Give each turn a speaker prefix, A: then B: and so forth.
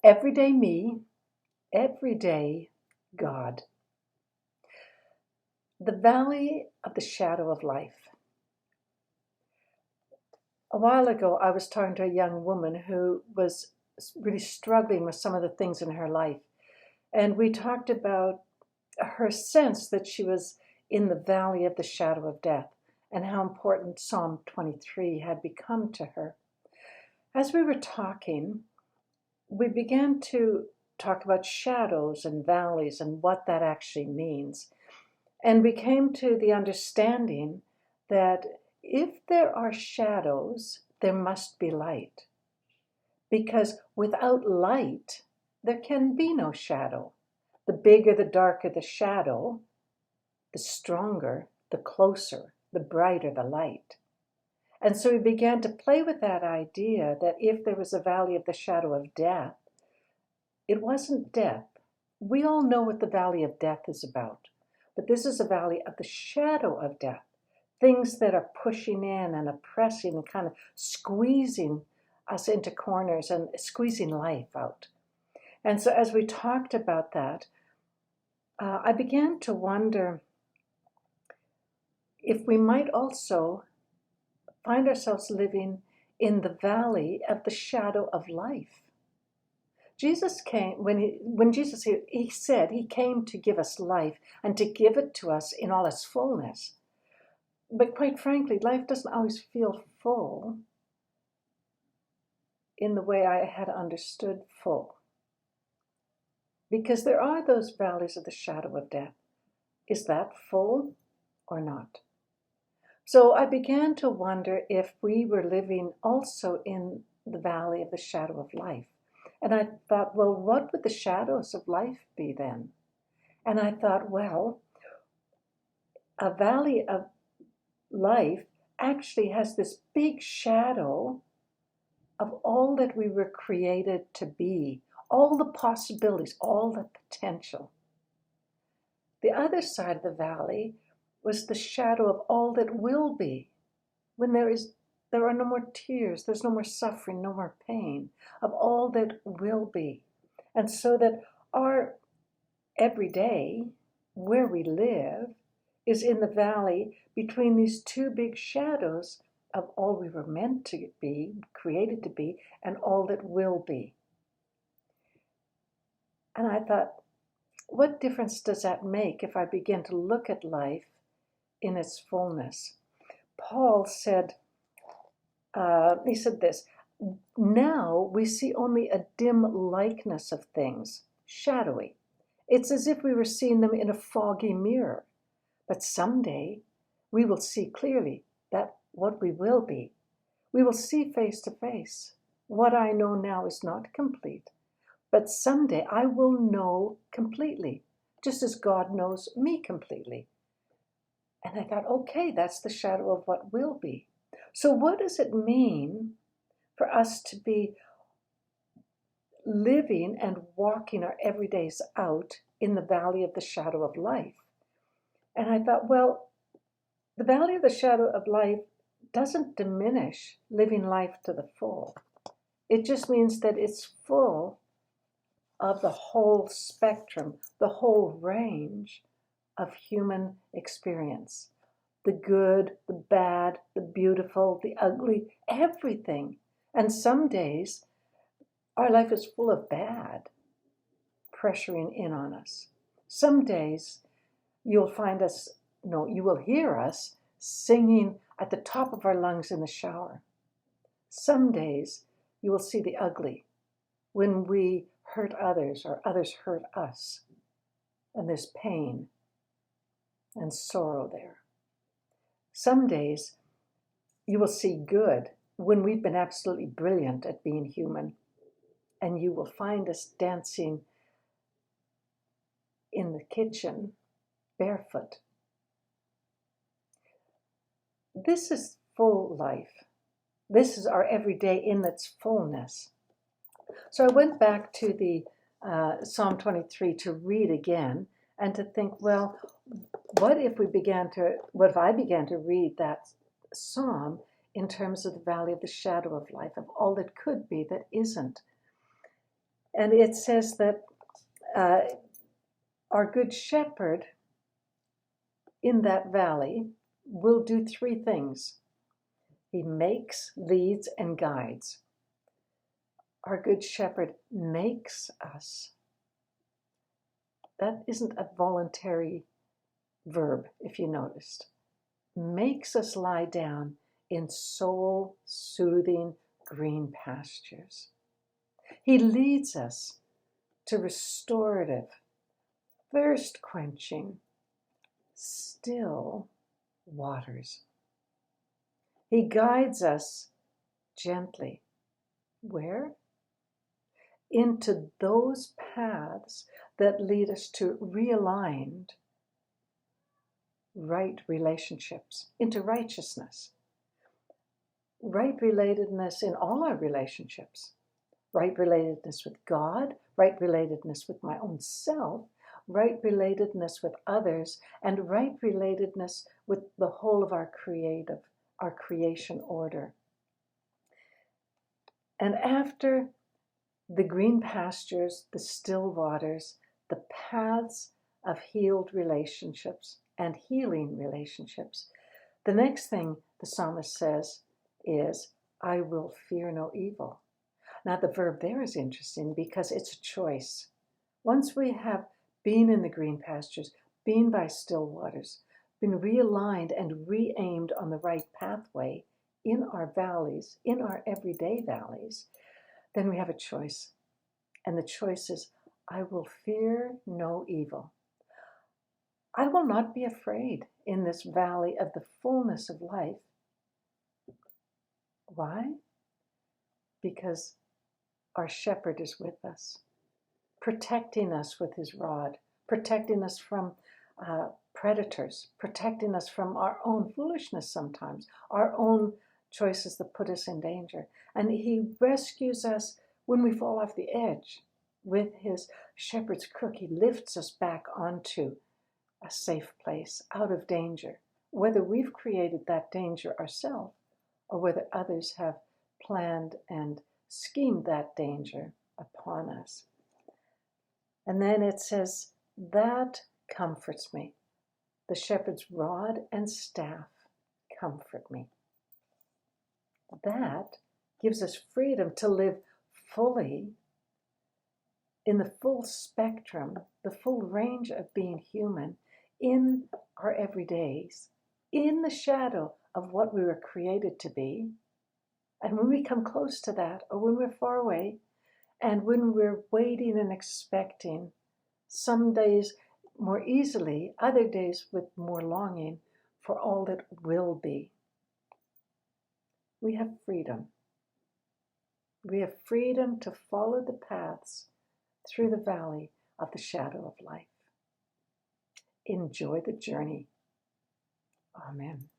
A: Everyday me, everyday God. The valley of the shadow of life. A while ago, I was talking to a young woman who was really struggling with some of the things in her life. And we talked about her sense that she was in the valley of the shadow of death and how important Psalm 23 had become to her. As we were talking, we began to talk about shadows and valleys and what that actually means. And we came to the understanding that if there are shadows, there must be light. Because without light, there can be no shadow. The bigger, the darker the shadow, the stronger, the closer, the brighter the light. And so we began to play with that idea that if there was a valley of the shadow of death, it wasn't death. We all know what the valley of death is about, but this is a valley of the shadow of death. Things that are pushing in and oppressing and kind of squeezing us into corners and squeezing life out. And so as we talked about that, I began to wonder if we might also find ourselves living in the valley of the shadow of life. Jesus came, when Jesus, he said he came to give us life and to give it to us in all its fullness. But quite frankly, life doesn't always feel full in the way I had understood full. Because there are those valleys of the shadow of death. Is that full or not? So I began to wonder if we were living also in the valley of the shadow of life. And I thought, well, what would the shadows of life be then? And I thought, well, a valley of life actually has this big shadow of all that we were created to be, all the possibilities, all the potential. The other side of the valley was the shadow of all that will be, when there are no more tears, there's no more suffering, no more pain, of all that will be. And so that our everyday, where we live, is in the valley between these two big shadows of all we were meant to be, created to be, and all that will be. And I thought, what difference does that make if I begin to look at life in its fullness? Paul said, he said this, now we see only a dim likeness of things, shadowy. It's as if we were seeing them in a foggy mirror. But someday we will see clearly that what we will be. We will see face to face. What I know now is not complete, but someday I will know completely, just as God knows me completely. And I thought, okay, that's the shadow of what will be. So what does it mean for us to be living and walking our everydays out in the valley of the shadow of life? And I thought, well, the valley of the shadow of life doesn't diminish living life to the full. It just means that it's full of the whole spectrum, the whole range of human experience. The good, the bad, the beautiful, the ugly, everything. And some days our life is full of bad pressuring in on us. Some days you will hear us singing at the top of our lungs in the shower. Some days you will see the ugly when we hurt others or others hurt us. And there's pain and sorrow there. Some days you will see good when we've been absolutely brilliant at being human. And you will find us dancing in the kitchen barefoot. This is full life. This is our everyday in its fullness. So I went back to the Psalm 23 to read again and to think, well, what if I began to read that psalm in terms of the valley of the shadow of life, of all that could be that isn't? And it says that uh, our good shepherd in that valley will do three things. He makes, leads, and guides. Our good shepherd makes us. That isn't a voluntary verb, if you noticed. Makes us lie down in soul-soothing green pastures. He leads us to restorative, thirst-quenching, still waters. He guides us gently. Where? Into those paths that lead us to realigned, right relationships, into righteousness. Right relatedness in all our relationships. Right relatedness with God, right relatedness with my own self, right relatedness with others, and right relatedness with the whole of our creation order. And after the green pastures, the still waters, the paths of healed relationships and healing relationships, the next thing the psalmist says is, I will fear no evil. Now, the verb there is interesting because it's a choice. Once we have been in the green pastures, been by still waters, been realigned and re-aimed on the right pathway in our valleys, in our everyday valleys, then we have a choice. And the choice is, I will fear no evil. I will not be afraid in this valley of the fullness of life. Why? Because our shepherd is with us, protecting us with his rod, protecting us from predators, protecting us from our own foolishness sometimes, our own choices that put us in danger. And he rescues us when we fall off the edge. With his shepherd's crook, he lifts us back onto a safe place, out of danger, whether we've created that danger ourselves or whether others have planned and schemed that danger upon us. And then it says, that comforts me. The shepherd's rod and staff comfort me. That gives us freedom to live fully in the full spectrum, the full range of being human in our everydays, in the shadow of what we were created to be. And when we come close to that, or when we're far away, and when we're waiting and expecting, some days more easily, other days with more longing for all that will be, we have freedom. We have freedom to follow the paths through the valley of the shadow of life. Enjoy the journey. Amen.